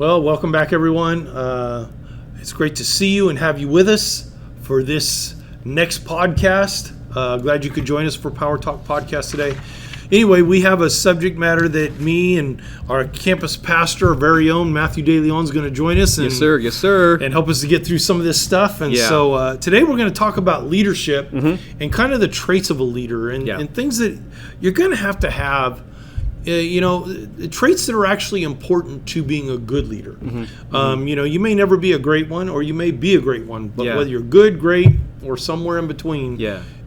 Well, welcome back, everyone. It's great to see you and have you with us for this next podcast. Glad you could join us for Power Talk Podcast today. Anyway, we have a subject matter that me and our campus pastor, our very own Matthew DeLeon, is going to join us. And, Yes, sir. And help us to get through some of this stuff. And so today we're going to talk about leadership and kind of the traits of a leader and things that you're going to have, traits that are actually important to being a good leader. You may never be a great one, or you may be a great one, but whether you're good, great, or somewhere in between,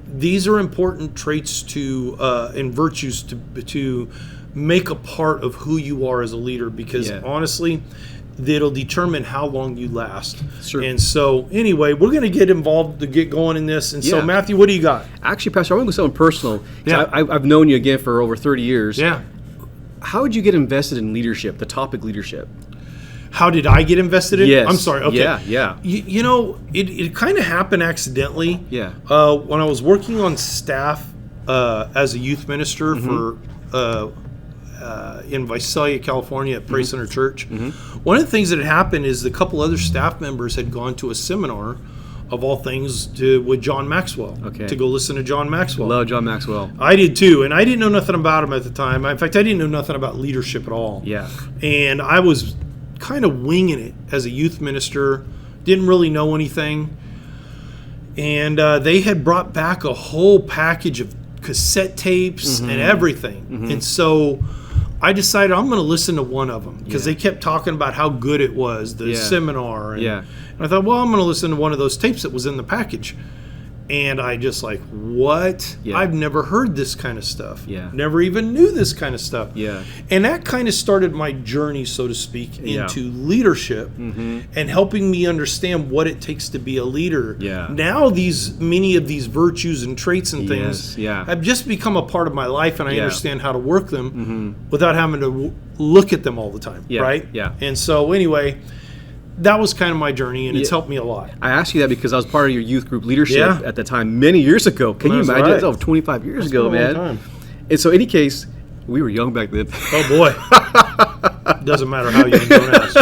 these are important traits to and virtues to make a part of who you are as a leader, because honestly, it'll determine how long you last. Sure. And so anyway, we're going to get involved to get going in this. And so Matthew, what do you got? Actually, Pastor, I want to go something personal. I've known you again for over 30 years. How would you get invested in leadership, the topic leadership? How did I get invested in it? Yes. I'm sorry. Okay. It kind of happened accidentally. When I was working on staff as a youth minister for in Visalia, California at Praise Center Church, one of the things that had happened is a couple other staff members had gone to a seminar, of all things, with John Maxwell. To go listen to John Maxwell. Love John Maxwell. I did too, and I didn't know nothing about him at the time. In fact, I didn't know nothing about leadership at all. And I was kind of winging it as a youth minister, didn't really know anything. And they had brought back a whole package of cassette tapes and everything. And so I decided I'm going to listen to one of them, because they kept talking about how good it was, the seminar. And I thought, well, I'm going to listen to one of those tapes that was in the package. And I just like, what? I've never heard this kind of stuff. Never even knew this kind of stuff. And that kind of started my journey, so to speak, into leadership and helping me understand what it takes to be a leader. Now many of these virtues and traits and things have just become a part of my life, and I understand how to work them without having to look at them all the time, right? And so anyway, that was kind of my journey, and it's helped me a lot. I asked you that because I was part of your youth group leadership at the time, many years ago. Can you imagine? Right. Oh, 25 years ago, man. Time. And so, in any case, we were young back then. Oh, boy. Doesn't matter how young, don't ask.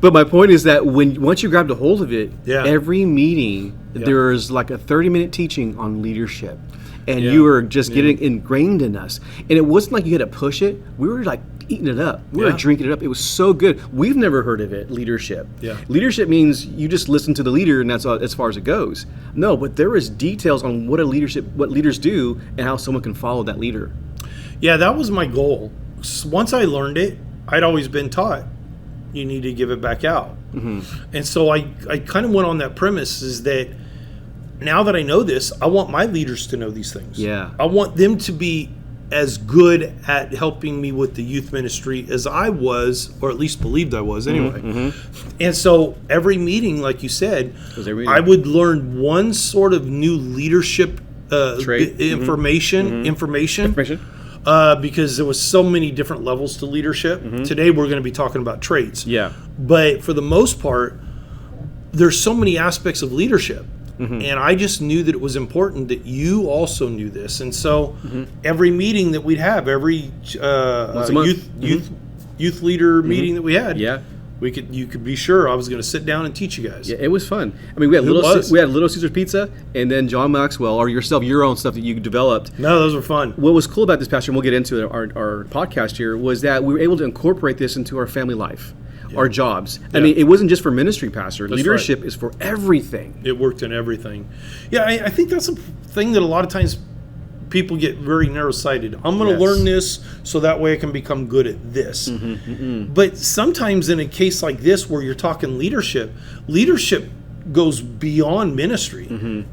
But my point is that once you grabbed a hold of it, every meeting, there's like a 30-minute teaching on leadership. And you were just getting ingrained in us. And it wasn't like you had to push it. We were like eating it up. We were drinking it up. It was so good. We've never heard of it, leadership. Leadership means you just listen to the leader, and that's all, as far as it goes. No, but there is details on what leaders do and how someone can follow that leader. Yeah, that was my goal. Once I learned it, I'd always been taught you need to give it back out. And so I kind of went on that premise, is that now that I know this, I want my leaders to know these things. I want them to be as good at helping me with the youth ministry as I was, or at least believed I was anyway. And so every meeting, like you said, I would learn one sort of new leadership information, because there was so many different levels to leadership. Today we're going to be talking about traits. But for the most part, there's so many aspects of leadership. And I just knew that it was important that you also knew this. And so every meeting that we'd have, every youth leader meeting that we had, you could be sure I was going to sit down and teach you guys. It was fun. I mean, we had Little Caesars Pizza, and then John Maxwell, or your own stuff that you developed. No, those were fun. What was cool about this, Pastor, and we'll get into our podcast here, was that we were able to incorporate this into our family life. Our jobs. I mean, it wasn't just for ministry, Pastor. That's leadership is for everything. It worked in everything. Yeah, I think that's a thing that a lot of times people get very narrow-sighted. I'm going to learn this so that way I can become good at this. But sometimes in a case like this where you're talking leadership goes beyond ministry.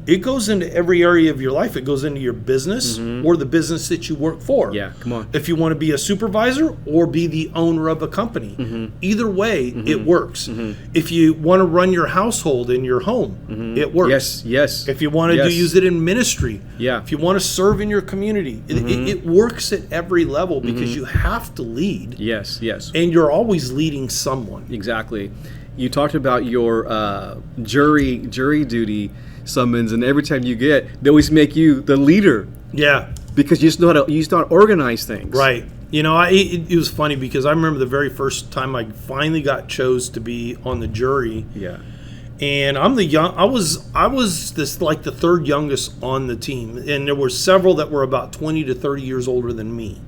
It goes into every area of your life. It goes into your business or the business that you work for. Come on. If you want to be a supervisor or be the owner of a company, either way, it works. If you want to run your household in your home, it works. If you want to use it in ministry, if you want to serve in your community, it works at every level, because you have to lead. And you're always leading someone. Exactly. You talked about your jury duty summons, and every time you get, they always make you the leader. Yeah. Because you just know how to organize things. Right. You know, it was funny because I remember the very first time I finally got chose to be on the jury. Yeah. And I was the third youngest on the team, and there were several that were about 20 to 30 years older than me.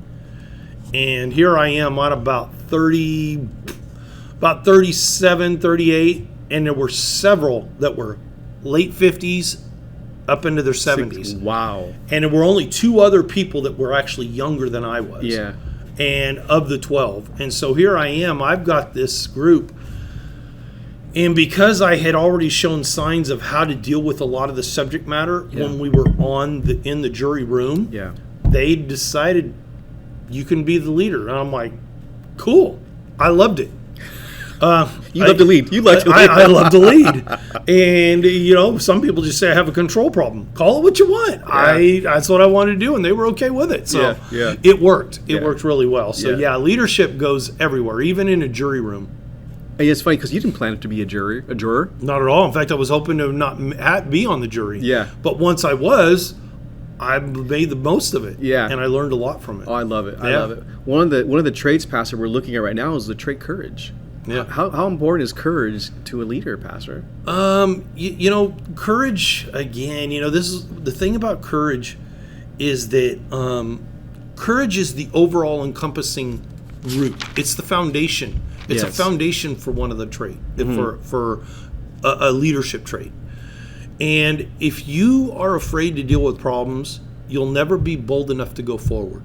And here I am on about 37, 38, and there were several that were late 50s up into their 70s. Wow. And there were only 2 other people that were actually younger than I was. Yeah. And of the 12. And so here I am, I've got this group. And because I had already shown signs of how to deal with a lot of the subject matter when we were in the jury room, they decided you can be the leader. And I'm like, cool. I loved it. You love to lead. You like to lead. I love to lead. And, some people just say I have a control problem. Call it what you want. Yeah. That's what I wanted to do, and they were okay with it. So it worked. It worked really well. So, leadership goes everywhere, even in a jury room. And it's funny because you didn't plan it to be a juror. Not at all. In fact, I was hoping to not be on the jury. Yeah. But once I made the most of it. Yeah. And I learned a lot from it. Oh, I love it. I love it. One of the traits, Pastor, we're looking at right now is the trait courage. Yeah. How important is courage to a leader, Pastor? Courage, again, this is the thing about courage is that courage is the overall encompassing root. It's the foundation. It's a foundation for one of the trait, for a leadership trait. And if you are afraid to deal with problems, you'll never be bold enough to go forward.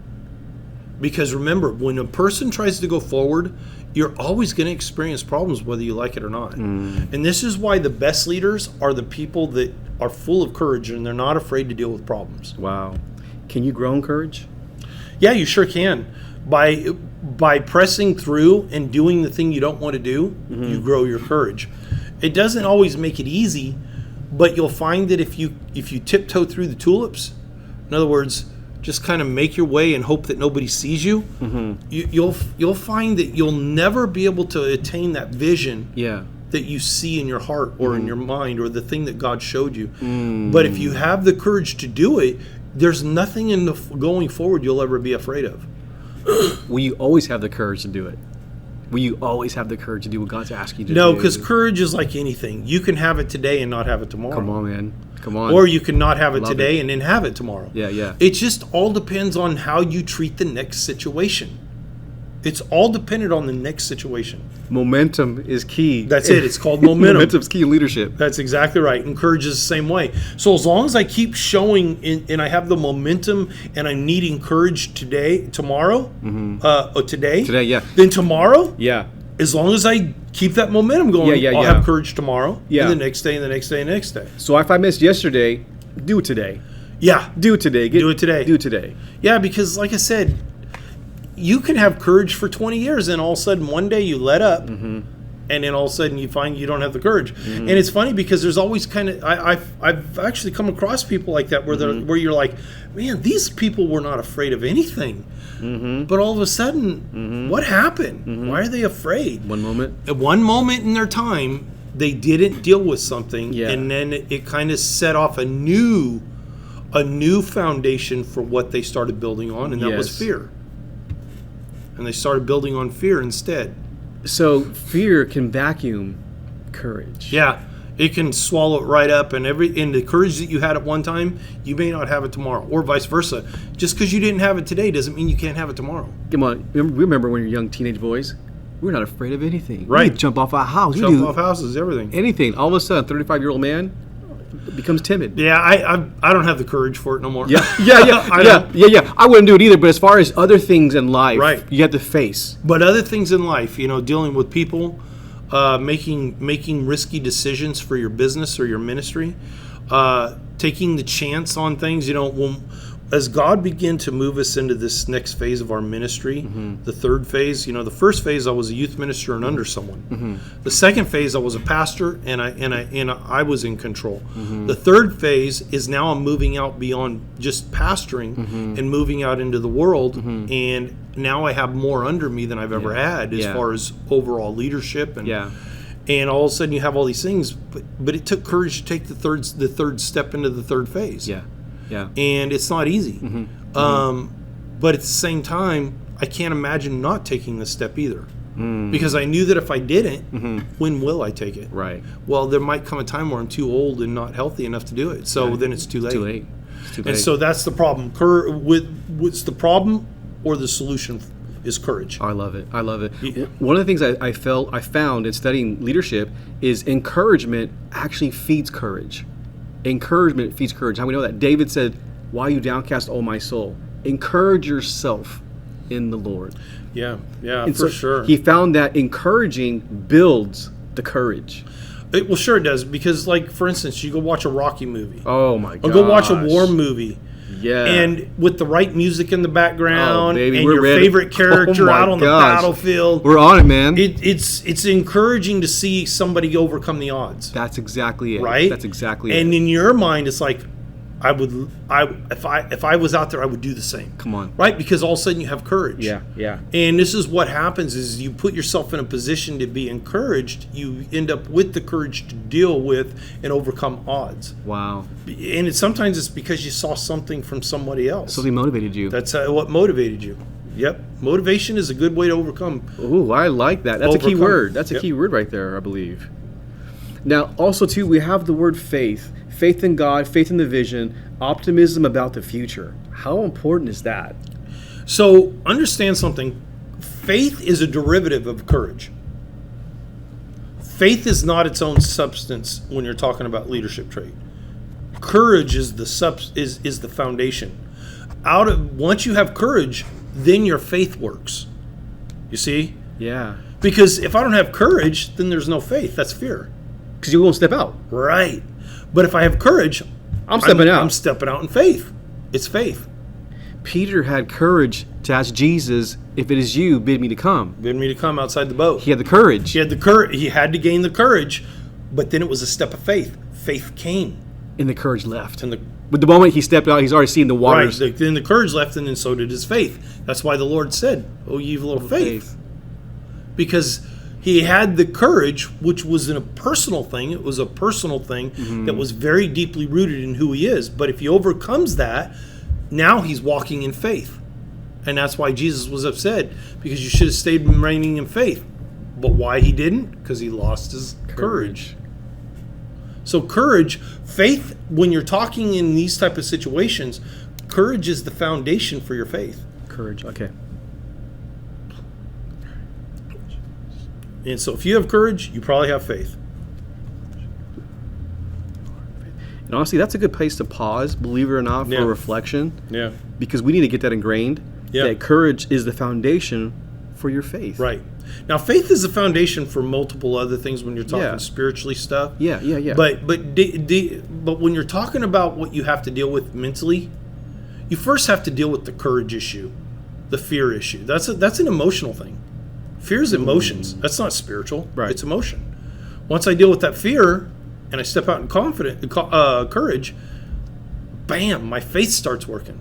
Because remember, when a person tries to go forward, you're always going to experience problems whether you like it or not. And this is why the best leaders are the people that are full of courage and they're not afraid to deal with problems. Wow. Can you grow in courage? Yeah, you sure can. By pressing through and doing the thing you don't want to do, you grow your courage. It doesn't always make it easy, but you'll find that if you tiptoe through the tulips, in other words, just kind of make your way and hope that nobody sees you, you'll find that you'll never be able to attain that vision that you see in your heart or in your mind or the thing that God showed you. But if you have the courage to do it, there's nothing in the going forward you'll ever be afraid of. Will you always have the courage to do it? Will you always have the courage to do what God's asking you to do? No, because courage is like anything. You can have it today and not have it tomorrow. Come on, man. Come on. Or you can not have it today and then have it tomorrow. Yeah. It just all depends on how you treat the next situation. It's all dependent on the next situation. Momentum is key. That's it. It's called momentum. Momentum's key in leadership. That's exactly right. And courage is the same way. So as long as I keep showing and I have the momentum and I'm needing courage tomorrow, then tomorrow, as long as I keep that momentum going, I'll have courage tomorrow, and the next day, and the next day, and the next day. So if I missed yesterday, do it today. Yeah. Do it today. Do it today. Do it today. Yeah, because like I said, you can have courage for 20 years, and all of a sudden one day you let up, and then all of a sudden you find you don't have the courage. And it's funny because there's always kind of I've actually come across people like that where you're like, man, these people were not afraid of anything. But all of a sudden, what happened? Why are they afraid? One moment. At one moment in their time, they didn't deal with something, and then it kind of set off a new foundation for what they started building on, and that was fear. And they started building on fear instead. So fear can vacuum courage. Yeah, it can swallow it right up, and the courage that you had at one time, you may not have it tomorrow, or vice versa. Just because you didn't have it today doesn't mean you can't have it tomorrow. Come on, remember when you're young teenage boys? We're not afraid of anything. Right. We jump off a house. Jump off houses, everything. Anything. All of a sudden, a 35-year-old man becomes timid. Yeah, I don't have the courage for it no more. Yeah. I wouldn't do it either. But as far as other things in life, you have to face. But other things in life, dealing with people, making risky decisions for your business or your ministry, taking the chance on things. As God began to move us into this next phase of our ministry, the third phase, the first phase I was a youth minister and under someone. The second phase I was a pastor and I was in control. The third phase is now I'm moving out beyond just pastoring and moving out into the world, and now I have more under me than I've ever had as far as overall leadership and all of a sudden you have all these things, but it took courage to take the third step into the third phase. Yeah. And it's not easy. But at the same time, I can't imagine not taking this step either. Because I knew that if I didn't, when will I take it? Right. Well, there might come a time where I'm too old and not healthy enough to do it. So then it's too late. Too late. It's too late. And so that's the problem. What's the problem or the solution is courage. I love it. I love it. Yeah. One of the things I found in studying leadership is encouragement actually feeds courage. Encouragement feeds courage. How we know that? David said, "Why are you downcast, O my soul? Encourage yourself in the Lord." Yeah, and for so sure. He found that encouraging builds the courage. Well, sure it does, because, like, for instance, you go watch a Rocky movie. Oh, my God. Or go watch a war movie. Yeah. And with the right music in the background, baby, and we're your ready. favorite character out on the battlefield. We're on it, man. It's encouraging to see somebody overcome the odds. That's exactly it. Right? That's exactly it. And in your mind, it's like, if I was out there, I would do the same. Come on. Right? Because all of a sudden you have courage. Yeah. And this is what happens is you put yourself in a position to be encouraged. You end up with the courage to deal with and overcome odds. Wow. And sometimes it's because you saw something from somebody else. Something motivated you. That's what motivated you. Yep. Motivation is a good way to overcome. Ooh, I like that. That's a key word. That's a key word right there, I believe. Now, also, too, we have the word faith. Faith in God, faith in the vision, optimism about the future. How important is that? So, understand something. Faith is a derivative of courage. Faith is not its own substance when you're talking about leadership trait. Courage is the foundation. Once you have courage, then your faith works. You see? Yeah. Because if I don't have courage, then there's no faith. That's fear. Because you won't step out. Right. But if I have courage, I'm stepping out. I'm stepping out in faith. It's faith. Peter had courage to ask Jesus, "If it is you, bid me to come." Bid me to come outside the boat. He had the courage. He had to gain the courage, but then it was a step of faith. Faith came. And the courage left. With the moment he stepped out, he's already seen the waters. Right. Then the courage left, and then so did his faith. That's why the Lord said, "Oh, ye of little faith." Because he had the courage, which was a personal thing. It was a personal thing that was very deeply rooted in who he is. But if he overcomes that, now he's walking in faith. And that's why Jesus was upset, because you should have stayed remaining in faith. But why he didn't? Because he lost his courage. So courage, faith, when you're talking in these type of situations, courage is the foundation for your faith. Courage, okay. And so if you have courage, you probably have faith. And honestly, that's a good place to pause, believe it or not, for reflection. Yeah. Because we need to get that ingrained. Yeah. That courage is the foundation for your faith. Right. Now, faith is the foundation for multiple other things when you're talking spiritually stuff. Yeah. But when you're talking about what you have to deal with mentally, you first have to deal with the courage issue, the fear issue. That's an emotional thing. Fear is emotions. That's not spiritual. Right. It's emotion. Once I deal with that fear and I step out in courage, bam, my faith starts working.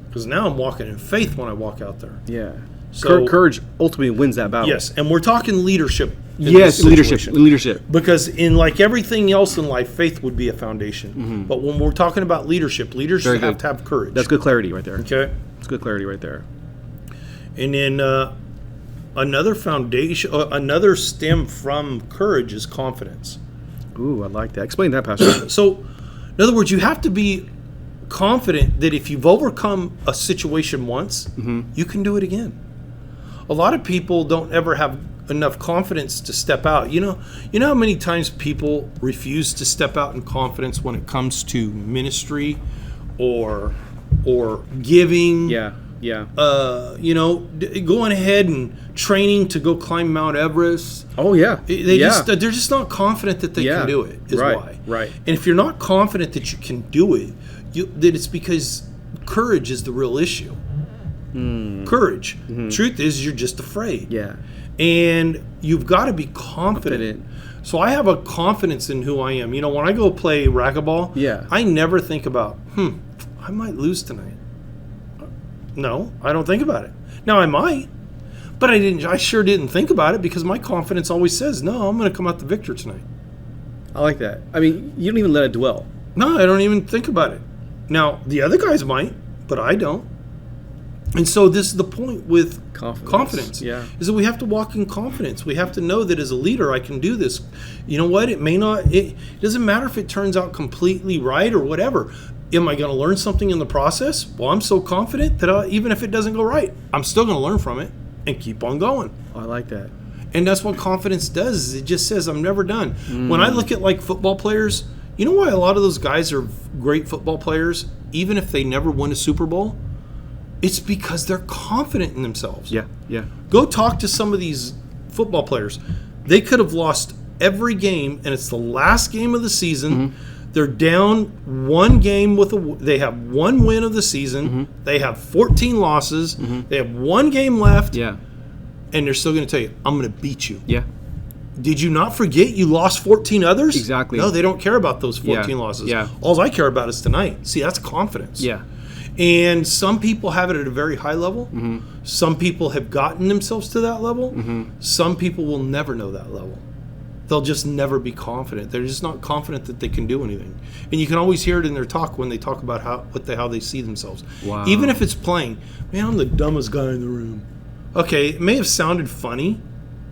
Because now I'm walking in faith when I walk out there. Yeah. So courage ultimately wins that battle. Yes, and we're talking leadership. Yes, leadership. Because in like everything else in life, faith would be a foundation. But when we're talking about leaders have to have courage. That's good clarity right there. Okay. That's good clarity right there. And then another foundation, another stem from courage is confidence. Ooh, I like that. Explain that, Pastor. So, in other words, you have to be confident that if you've overcome a situation once, you can do it again. A lot of people don't ever have enough confidence to step out. You know how many times people refuse to step out in confidence when it comes to ministry or giving. Yeah. Going ahead and training to go climb Mount Everest. Oh yeah. They're just not confident that they can do it. Is why. Right. And if you're not confident that you can do it, then it's because courage is the real issue. Courage. Truth is, you're just afraid. Yeah. And you've got to be confident. So I have a confidence in who I am. When I go play racquetball, I never think about, I might lose tonight. No, I don't think about it. Now I might, but I sure didn't think about it because my confidence always says, no, I'm going to come out the victor tonight. I like that. I mean, you don't even let it dwell. No, I don't even think about it. Now, the other guys might, but I don't. And so this is the point with confidence. Yeah. Is that we have to walk in confidence. We have to know that as a leader, I can do this. You know what? It doesn't matter if it turns out completely right or whatever. Am I going to learn something in the process? Well, I'm so confident that even if it doesn't go right, I'm still going to learn from it and keep on going. I like that. And that's what confidence does. Is it just says, I'm never done. When I look at like football players, you know why a lot of those guys are great football players, even if they never win a Super Bowl? It's because they're confident in themselves. Yeah, yeah. Go talk to some of these football players. They could have lost every game, and it's the last game of the season. They're down one game they have one win of the season. They have 14 losses. They have one game left. Yeah. And they're still going to tell you, I'm going to beat you. Yeah. Did you not forget you lost 14 others? Exactly. No, they don't care about those 14 losses. Yeah. All I care about is tonight. See, that's confidence. Yeah. And some people have it at a very high level. Some people have gotten themselves to that level. Some people will never know that level. They'll just never be confident. They're just not confident that they can do anything. And you can always hear it in their talk when they talk about how they see themselves. Wow. Even if it's playing, man, I'm the dumbest guy in the room. Okay, it may have sounded funny,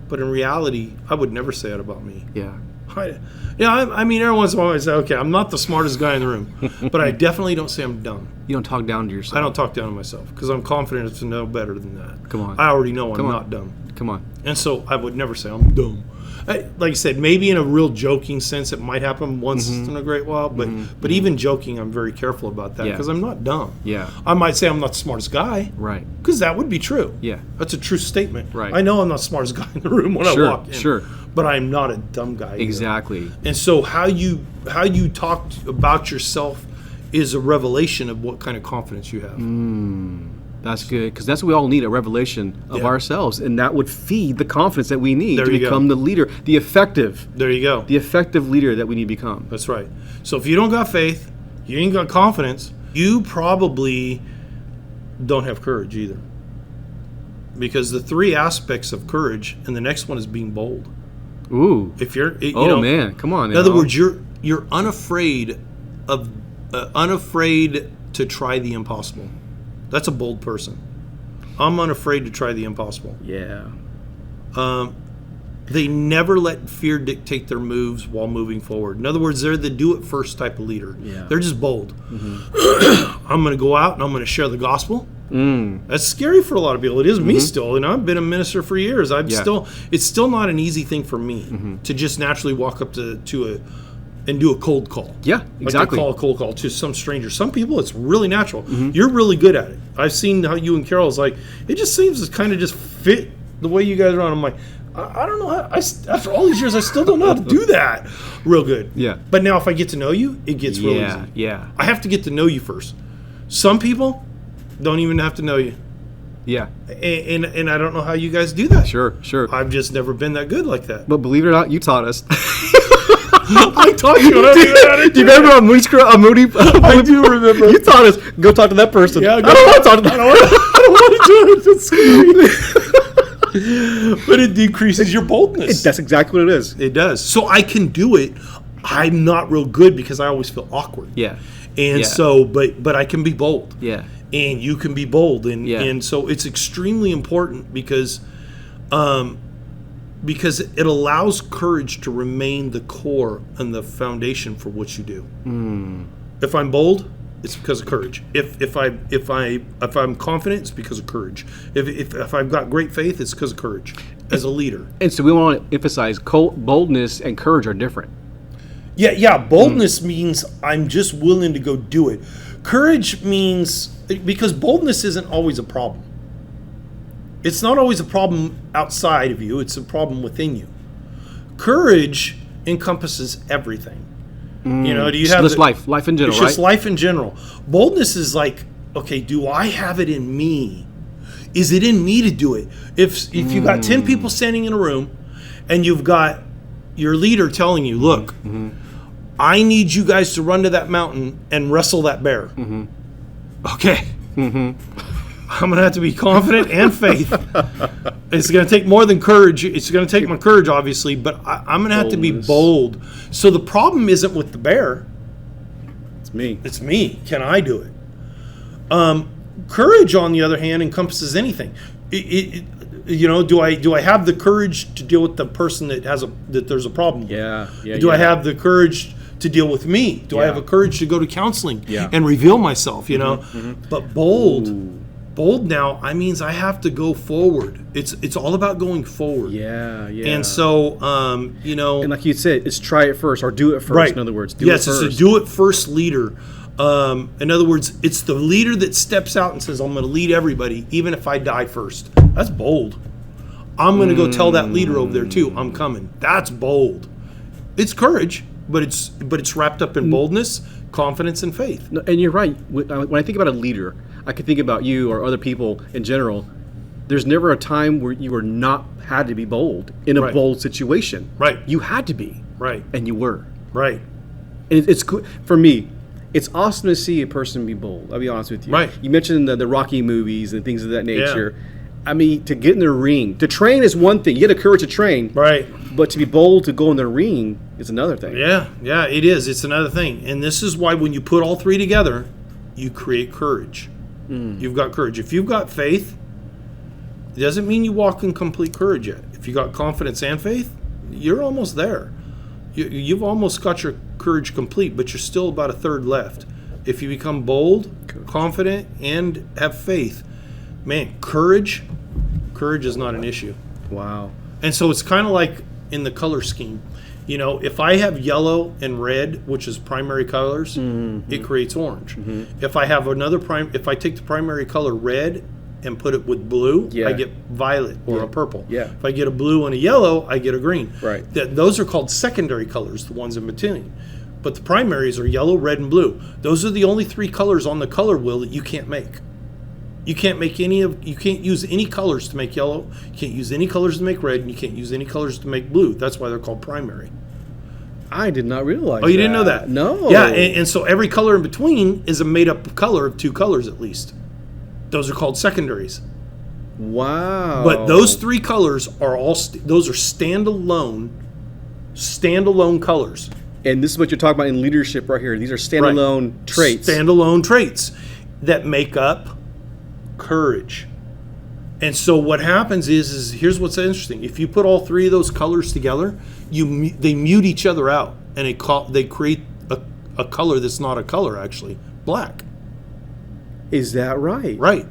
but in reality, I would never say it about me. Yeah. I mean, every once in a while I say, okay, I'm not the smartest guy in the room, but I definitely don't say I'm dumb. You don't talk down to yourself. I don't talk down to myself because I'm confident to know better than that. Come on. I already know I'm not dumb. Come on. And so I would never say I'm dumb. Like I said, maybe in a real joking sense, it might happen once in a great while, but even joking, I'm very careful about that because I'm not dumb. Yeah. I might say I'm not the smartest guy. Right. Because that would be true. Yeah. That's a true statement. Right. I know I'm not the smartest guy in the room when I walk in. Sure. But I'm not a dumb guy either. Exactly. And so how you talk about yourself is a revelation of what kind of confidence you have. That's good, because that's what we all need, a revelation of ourselves, and that would feed the confidence that we need to become the leader, the effective leader that we need to become. That's right. So if you don't got faith, you ain't got confidence, you probably don't have courage either. Because the three aspects of courage, and the next one is being bold. Ooh. If you're, man, come on. In other words, you're unafraid to try the impossible. That's a bold person. I'm unafraid to try the impossible. Yeah. They never let fear dictate their moves while moving forward. In other words, they're the do-it-first type of leader. Yeah. They're just bold. I'm going to go out and I'm going to share the gospel. That's scary for a lot of people. It is me still. And I've been a minister for years. It's still not an easy thing for me to just naturally walk up to and do a cold call. Yeah, exactly. Like call a cold call to some stranger. Some people, it's really natural. You're really good at it. I've seen how you and Carol's like, it just seems to kind of just fit the way you guys are on. I'm like, I don't know how, after all these years, I still don't know how to do that real good. Yeah. But now if I get to know you, it gets real easy. Yeah. I have to get to know you first. Some people don't even have to know you. Yeah. And I don't know how you guys do that. Sure. I've just never been that good like that. But believe it or not, you taught us. I taught you. Do you remember on Moody? I do remember. You taught us. Go talk to that person. Yeah, I don't want to talk to that. I don't want to do it. It's scary. But it decreases your boldness. That's exactly what it is. It does. So I can do it. I'm not real good because I always feel awkward. Yeah. And so, but I can be bold. Yeah. And you can be bold. And so it's extremely important because it allows courage to remain the core and the foundation for what you do. If I'm bold, it's because of courage. If I'm confident, it's because of courage. If I've got great faith, it's because of courage as a leader. And so we want to emphasize boldness and courage are different. Yeah. Boldness means I'm just willing to go do it. Courage means, because boldness isn't always a problem. It's not always a problem outside of you. It's a problem within you. Courage encompasses everything. Do you have just life in general? It's just life in general. Boldness is like, okay, do I have it in me? Is it in me to do it? If you've got 10 people standing in a room, and you've got your leader telling you, look, I need you guys to run to that mountain and wrestle that bear. Okay. I'm going to have to be confident and faith. It's going to take more than courage. It's going to take my courage, obviously, but I'm going to have to be bold. So the problem isn't with the bear. It's me. It's me. Can I do it? Courage, on the other hand, encompasses anything. Do I have the courage to deal with the person that there's a problem? Yeah. Do I have the courage to deal with me? Do I have a courage to go to counseling and reveal myself? But bold now, I means I have to go forward. It's all about going forward. Yeah. And so, and like you said, it's try it first or do it first. Right. In other words, do it first. Yes, it's a do it first leader. In other words, it's the leader that steps out and says, I'm going to lead everybody, even if I die first. That's bold. I'm going to go tell that leader over there too, I'm coming. That's bold. It's courage, but it's wrapped up in boldness, confidence, and faith. No, and you're right. When I think about a leader, I could think about you or other people in general. There's never a time where you were not had to be bold in a bold situation. Right. You had to be. Right. And you were. Right. And it's cool for me. It's awesome to see a person be bold. I'll be honest with you. Right. You mentioned the Rocky movies and things of that nature. Yeah. I mean, to get in the ring, to train is one thing. You get the courage to train. Right. But to be bold to go in the ring is another thing. Yeah, it is. It's another thing. And this is why when you put all three together, you create courage. You've got courage. If you've got faith, it doesn't mean you walk in complete courage yet. If you got confidence and faith, you're almost there. You've almost got your courage complete, but you're still about a third left. If you become bold, confident, and have faith, man, courage is not an issue. Wow. And so it's kind of like in the color scheme. If I have yellow and red, which is primary colors, it creates orange. If I have if I take the primary color red and put it with blue, I get violet or a purple. Yeah. If I get a blue and a yellow, I get a green. Right. Those are called secondary colors, the ones in between. But the primaries are yellow, red, and blue. Those are the only three colors on the color wheel that you can't make. You can't use any colors to make yellow, you can't use any colors to make red, and you can't use any colors to make blue. That's why they're called primary. I did not realize Oh, you didn't know that? No. Yeah, and so every color in between is a made-up color of two colors at least. Those are called secondaries. Wow. But those three colors are those are standalone colors. And this is what you're talking about in leadership right here. These are standalone traits. Standalone traits that make up courage. And so what happens is here's what's interesting. If you put all three of those colors together, they mute each other out, and they create a color that's not a color, actually, black. Is that right? Right.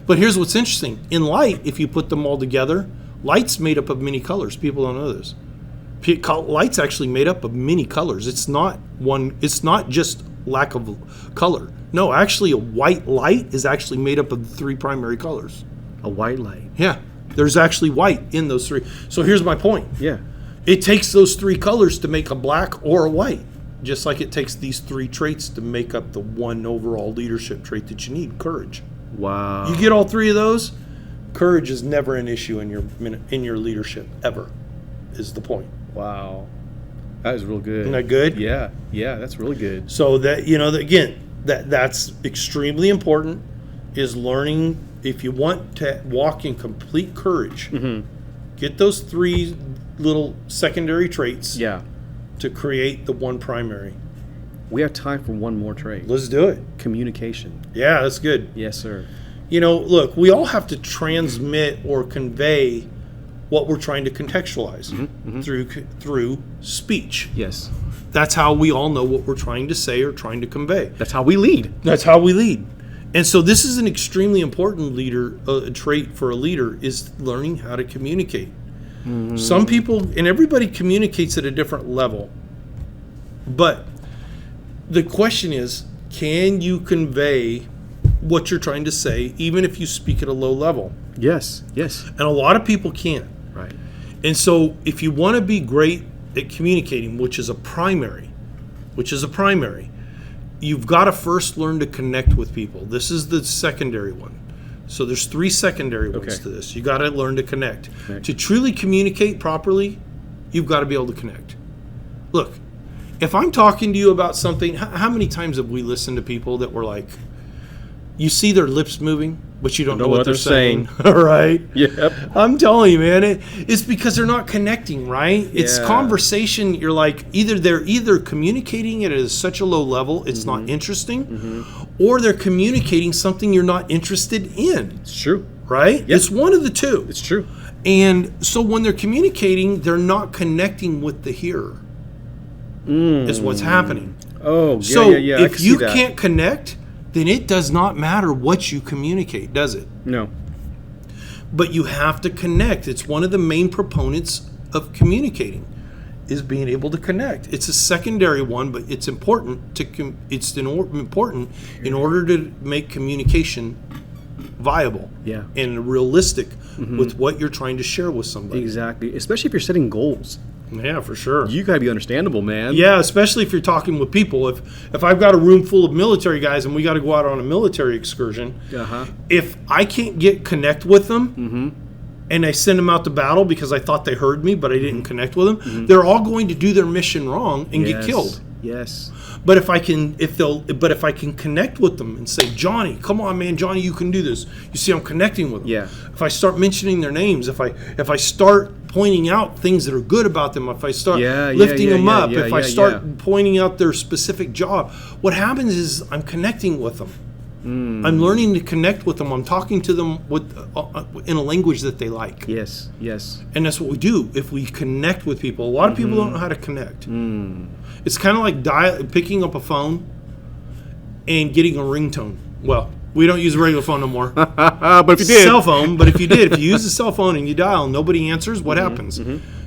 But here's what's interesting. In light, if you put them all together, light's made up of many colors. People don't know this. Light's actually made up of many colors. It's not just lack of color. No, actually a white light is actually made up of the three primary colors. A white light. Yeah. There's actually white in those three. So here's my point. Yeah. It takes those three colors to make a black or a white, just like it takes these three traits to make up the one overall leadership trait that you need, courage. Wow. You get all three of those, courage is never an issue in your leadership, ever, is the point. Wow. That is real good. Isn't that good? Yeah, that's really good. So that, that's extremely important, is learning. If you want to walk in complete courage, get those three little secondary traits to create the one primary. We have time for one more trait. Let's do it. Communication. Yeah, that's good. Yes, sir. Look, we all have to transmit or convey what we're trying to contextualize through speech. Yes. That's how we all know what we're trying to say or trying to convey. That's how we lead. That's how we lead. And so this is an extremely important trait for a leader, is learning how to communicate. Some people, and everybody communicates at a different level. But the question is, can you convey what you're trying to say, even if you speak at a low level? Yes. And a lot of people can't. Right. And so if you want to be great at communicating, which is a primary, you've got to first learn to connect with people. This is the secondary one. So there's three secondary ones to this. You got to learn to connect. To truly communicate properly, you've got to be able to connect. Look, if I'm talking to you about something, how many times have we listened to people that were like, You see their lips moving, but you don't know what they're saying. All right? Yep. I'm telling you, man, it's because they're not connecting, right? It's conversation. You're like, they're communicating it at such a low level, it's not interesting, or they're communicating something you're not interested in. It's true. Right? Yep. It's one of the two. It's true. And so when they're communicating, they're not connecting with the hearer. Is what's happening. Oh, yeah, so yeah. if you can't connect, then it does not matter what you communicate, does it? No. But you have to connect. It's one of the main proponents of communicating, is being able to connect. It's a secondary one, but it's important in order to make communication viable and realistic with what you're trying to share with somebody. Exactly. Especially if you're setting goals. Yeah, for sure. You got to be understandable, man. Yeah, especially if you're talking with people. If I've got a room full of military guys and we got to go out on a military excursion, if I can't connect with them and I send them out to battle because I thought they heard me but I didn't connect with them, they're all going to do their mission wrong and get killed. Yes. But if I can connect with them and say, Johnny, come on, man, Johnny, you can do this. You see, I'm connecting with them. Yeah. If I start mentioning their names, if I start pointing out things that are good about them, if I start lifting them up, if I start pointing out their specific job, what happens is I'm connecting with them. I'm learning to connect with them. I'm talking to them in a language that they like. Yes, yes. And that's what we do if we connect with people. A lot of people don't know how to connect. It's kind of like picking up a phone and getting a ringtone. Well, we don't use a regular phone no more. But if you did. Cell phone, but if you did, if you use a cell phone and you dial and nobody answers, what happens?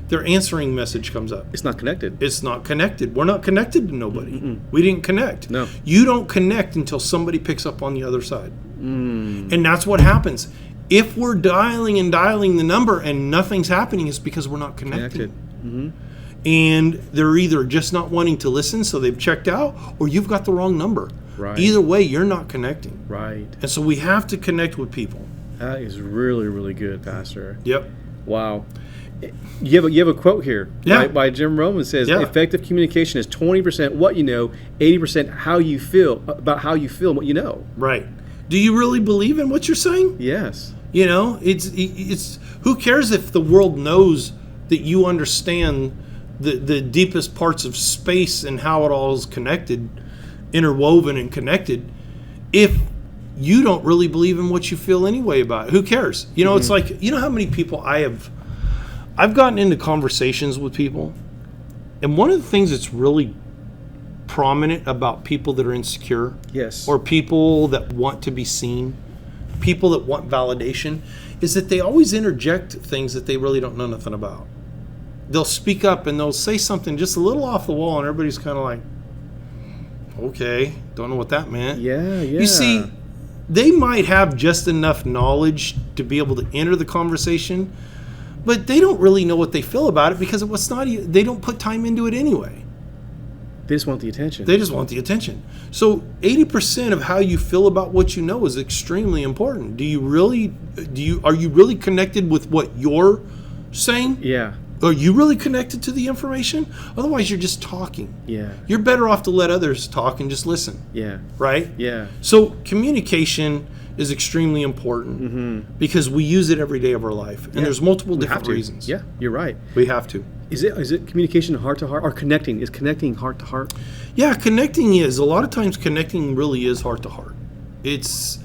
Their answering message comes up. It's not connected. It's not connected. We're not connected to nobody. We didn't connect. No. You don't connect until somebody picks up on the other side. And that's what happens. If we're dialing the number and nothing's happening, it's because we're not connected. And they're either just not wanting to listen, so they've checked out, or you've got the wrong number. Right. Either way, you're not connecting. Right. And so we have to connect with people. That is really, really good, Pastor. Yep. Wow. You have a quote here by Jim Rohn. Says effective communication is 20% what you know, 80% how you feel about how you feel and what you know. Right. Do you really believe in what you're saying? Yes. You know, it's who cares if the world knows that you understand the deepest parts of space and how it all is connected, interwoven and connected, if you don't really believe in what you feel anyway about it. Who cares? You know, it's like, you know how many people I've gotten into conversations with people, and one of the things that's really prominent about people that are insecure, or people that want to be seen, people that want validation, is that they always interject things that they really don't know nothing about. They'll speak up and they'll say something just a little off the wall, and everybody's kind of like, okay, don't know what that meant. Yeah. You see, they might have just enough knowledge to be able to enter the conversation, but they don't really know what they feel about it because they don't put time into it anyway. They just want the attention. They just want the attention. So 80% of how you feel about what you know is extremely important. Are you really connected with what you're saying? Yeah. Are you really connected to the information? Otherwise, you're just talking. Yeah. You're better off to let others talk and just listen. Yeah. Right? Yeah. So communication is extremely important because we use it every day of our life, and there's multiple different reasons. Yeah, you're right. We have to. Is it communication heart to heart or connecting? Is connecting heart to heart? Yeah, connecting is. A lot of times connecting really is heart to heart. It's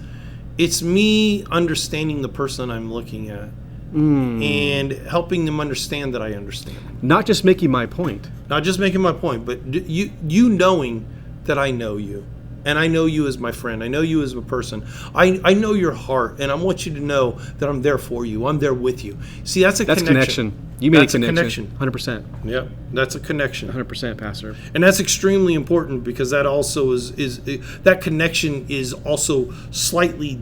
me understanding the person I'm looking at and helping them understand that I understand them. Not just making my point. Not just making my point, but you knowing that I know you. And I know you as my friend. I know you as a person. I know your heart, and I want you to know that I'm there for you. I'm there with you. See, that's connection. You made a connection. 100%. Yep, that's a connection. 100%, Pastor. And that's extremely important because that also is that connection is also slightly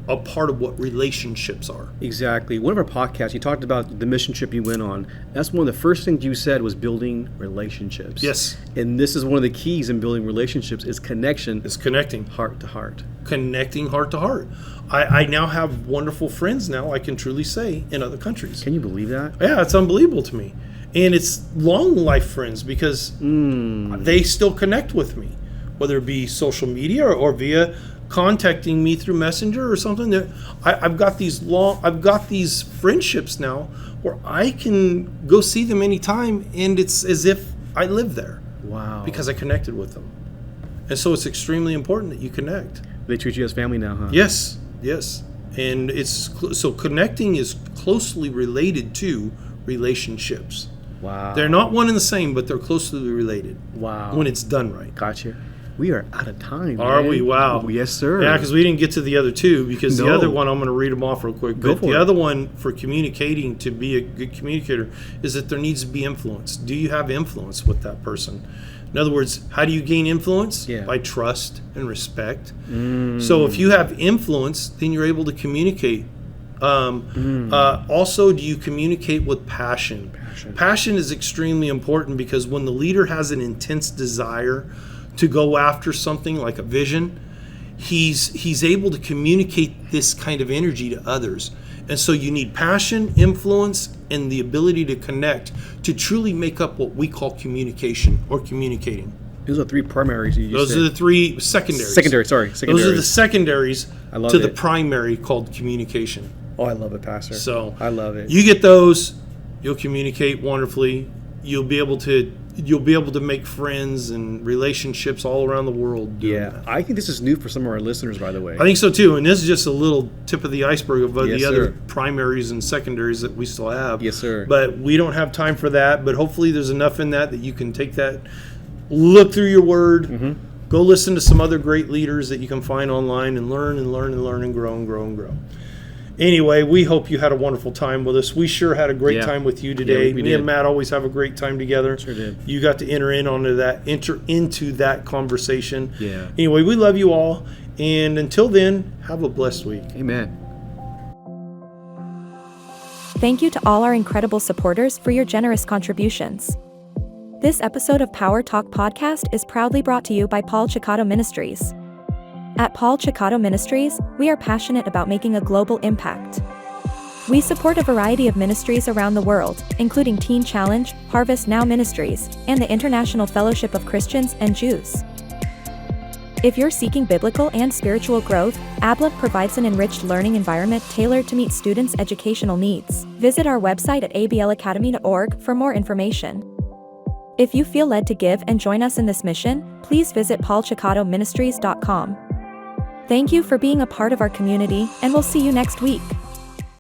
a part of what relationships are. Exactly. One of our podcasts, you talked about the mission trip you went on. That's one of the first things you said was building relationships. Yes. And this is one of the keys in building relationships is connection. It's connecting. Heart to heart. Connecting heart to heart. I now have wonderful friends now, I can truly say, in other countries. Can you believe that? Yeah, it's unbelievable to me. And it's long life friends because they still connect with me. whether it be social media or via contacting me through Messenger or something. That I've got these friendships now where I can go see them anytime, and it's as if I live there. Wow. Because I connected with them. And so it's extremely important that you connect. They treat you as family now, huh? Yes. And so connecting is closely related to relationships. Wow. They're not one and the same, but they're closely related. Wow. When it's done right. Gotcha. We are out of time. Are we? Wow. Oh, yes, sir. Yeah, because we didn't get to the other two, because the other one, I'm going to read them off real quick. Go But for the it. other one for communicating, to be a good communicator, is that there needs to be influence. Do you have influence with that person? In other words, how do you gain influence? Yeah. By trust and respect. So if you have influence, then you're able to communicate. Also, do you communicate with passion? Passion is extremely important, because when the leader has an intense desire to go after something like a vision, he's able to communicate this kind of energy to others. And so you need passion, influence, and the ability to connect to truly make up what we call communication or communicating. Those are 3 primaries you Those said. are the 3 secondaries. Secondaries. Those are the secondaries to the it. primary, called communication. Oh, I love it, Pastor. So I love it. You get those, you'll communicate wonderfully. You'll be able to make friends and relationships all around the world doing that. I think this is new for some of our listeners, by the way. I think so too, and this is just a little tip of the iceberg of Yes, the other sir. primaries and secondaries that we still have. Yes, sir. But we don't have time for that, but hopefully there's enough in that you can take that, look through your word, go listen to some other great leaders that you can find online, and learn and learn and learn and grow and grow and grow. Anyway, we hope you had a wonderful time with us. We sure had a great time with you today. we Me did. and Matt always have a great time together. Sure did. You got to enter into that conversation. Yeah. Anyway, we love you all, and until then, have a blessed week. Amen. Thank you to all our incredible supporters for your generous contributions. This episode of Power Talk Podcast is proudly brought to you by Paul Ceccato Ministries. At Paul Ceccato Ministries, we are passionate about making a global impact. We support a variety of ministries around the world, including Teen Challenge, Harvest Now Ministries, and the International Fellowship of Christians and Jews. If you're seeking biblical and spiritual growth, ABLA provides an enriched learning environment tailored to meet students' educational needs. Visit our website at ablacademy.org for more information. If you feel led to give and join us in this mission, please visit paulceccatoministries.com. Thank you for being a part of our community, and we'll see you next week.